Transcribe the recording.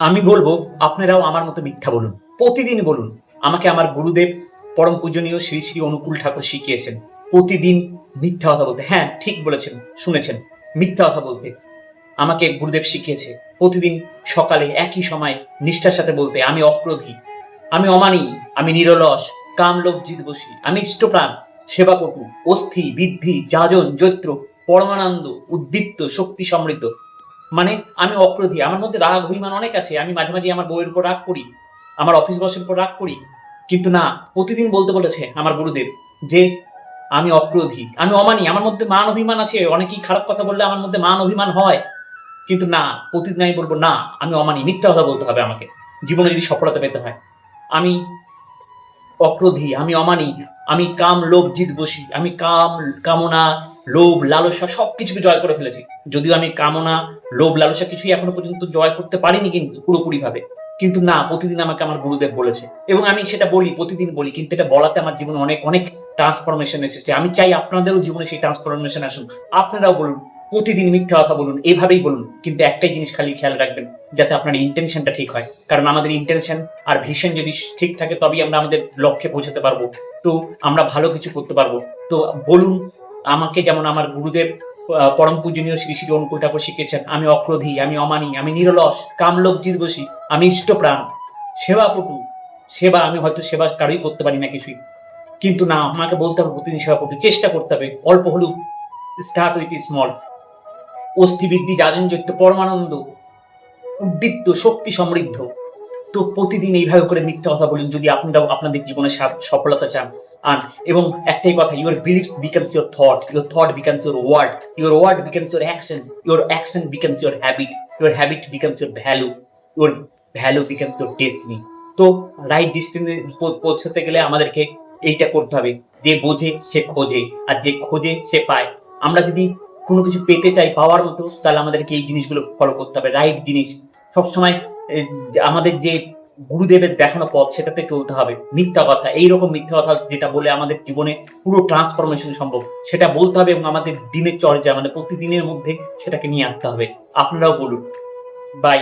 আমি বলবো আপনারাও আমার মতো মিথ্যা বলুন, প্রতিদিন বলুন। আমাকে আমার গুরুদেব পরম পূজনীয় শ্রী শ্রী অনুকূল ঠাকুর শিখিয়েছেন প্রতিদিন মিথ্যা কথা বলতে। হ্যাঁ, ঠিক বলেছেন, শুনেছেন, মিথ্যা কথা বলতে আমাকে গুরুদেব শিখিয়েছে প্রতিদিন সকালে একই সময় নিষ্ঠার সাথে বলতে, আমি অক্রোধী, আমি অমানী, আমি নিরলস, কামলোভ জিতবশী, আমি ইষ্টপ্রাণ, সেবাপটু, অস্থি, বৃদ্ধি, যাজন, জৈত্র, পরমানন্দ, উদ্দীপ্ত, শক্তি সমৃদ্ধ। মানে আমি অক্রোধী, আমার মধ্যে রাগ অভিমান অনেক আছে, আমি মাঝে মাঝে আমার বউয়ের উপর রাগ করি, আমার অফিস বসের উপর রাগ করি। কিন্তু না, প্রতিদিন বলতে বলেছে আমার গুরুদেব যে আমি অক্রোধী, আমি অমানী, আমার মধ্যে মান অভিমান আছে, অনেকেই খারাপ কথা বললে আমার মধ্যে মান অভিমান হয়। কিন্তু না, প্রতিদিন আমি বলবো না, আমি অমানি, মিথ্যা কথা বলতে হবে আমাকে জীবনে যদি সফলতা পেতে হয়। আমি অক্রোধী, আমি অমানি, আমি কাম লোভ জিত বসি, আমি কাম, কামনা, লোভ, লালসা সবকিছুকে জয় করে ফেলেছি। যদিও আমি কামনা, লোভ, লালসা কিছুই এখনো পর্যন্ত জয় করতে পারিনি কিন্তু পুরোপুরি ভাবে। কিন্তু না, প্রতিদিন আমাকে আমার গুরুদেব বলেছে এবং আমি সেটা বলি, প্রতিদিন বলি, কিন্তু এটা বলাতে আমার জীবনে অনেক অনেক ট্রান্সফরমেশন এসেছে। আমি চাই আপনাদেরও জীবনে সেই ট্রান্সফরমেশন আসুক। আপনারাও বলুন, প্রতিদিন মিথ্যা কথা বলুন, এভাবেই বলুন, কিন্তু একটাই জিনিস খালি খেয়াল রাখবেন, যাতে আপনার ইন্টেনশনটা ঠিক হয়। কারণ আমাদের ইন্টেনশন আর ভিশন যদি ঠিক থাকে তবেই আমরা আমাদের লক্ষ্যে পৌঁছাতে পারবো। তো আমরা ভালো কিছু করতে পারবো। তো বলুন আমাকে, যেমন আমার গুরুদেব পরম পূজনীয় শ্রী শ্রী অনুকূল ঠাকুর শিখেছেন, আমি অক্রোধী, আমি অমানী, আমি নিরলস, কামলোভ জিতবশী, আমি ইষ্টপ্রাণ, সেবাপটু। সেবা আমি হয়তো সেবা কারোই করতে পারি না কিছুই, কিন্তু না, আমাকে বলতে হবে প্রতিদিন সেবাপটু, চেষ্টা করতে হবে অল্প হলেও, স্টার্ট উইথ স্মল। অস্থিবৃদ্ধি, যাজনযুক্ত, পরমানন্দ, উদ্দীপ্ত, শক্তি সমৃদ্ধ। তো প্রতিদিন এইভাবে করে মিথ্যা কথা বলুন যদি আপনারাও আপনাদের জীবনে সফলতা চান। আর এবং একটাই কথা, your beliefs becomes your thought becomes your word becomes your action becomes your habit becomes your value becomes your destiny. তো রাইট ডিসিশনে পৌঁছতে গেলে আমাদেরকে এইটা করতে হবে, যে বোঝে সে খোঁজে, আর যে খোঁজে সে পায়। আমরা যদি কোনো কিছু পেতে চাই পাওয়ার মতো, তাহলে আমাদেরকে এই জিনিসগুলো ফলো করতে হবে, রাইট জিনিস সবসময়। আমাদের যে গুরুদেবের দেখানো পথ সেটাতে চলতে হবে। মিথ্যা কথা, এইরকম মিথ্যা কথা যেটা বলে আমাদের জীবনে পুরো ট্রান্সফরমেশন সম্ভব, সেটা বলতে হবে এবং আমাদের দিনের চর্চা মানে প্রতিদিনের মধ্যে সেটাকে নিয়ে আসতে হবে। আপনারাও বলুন। বাই।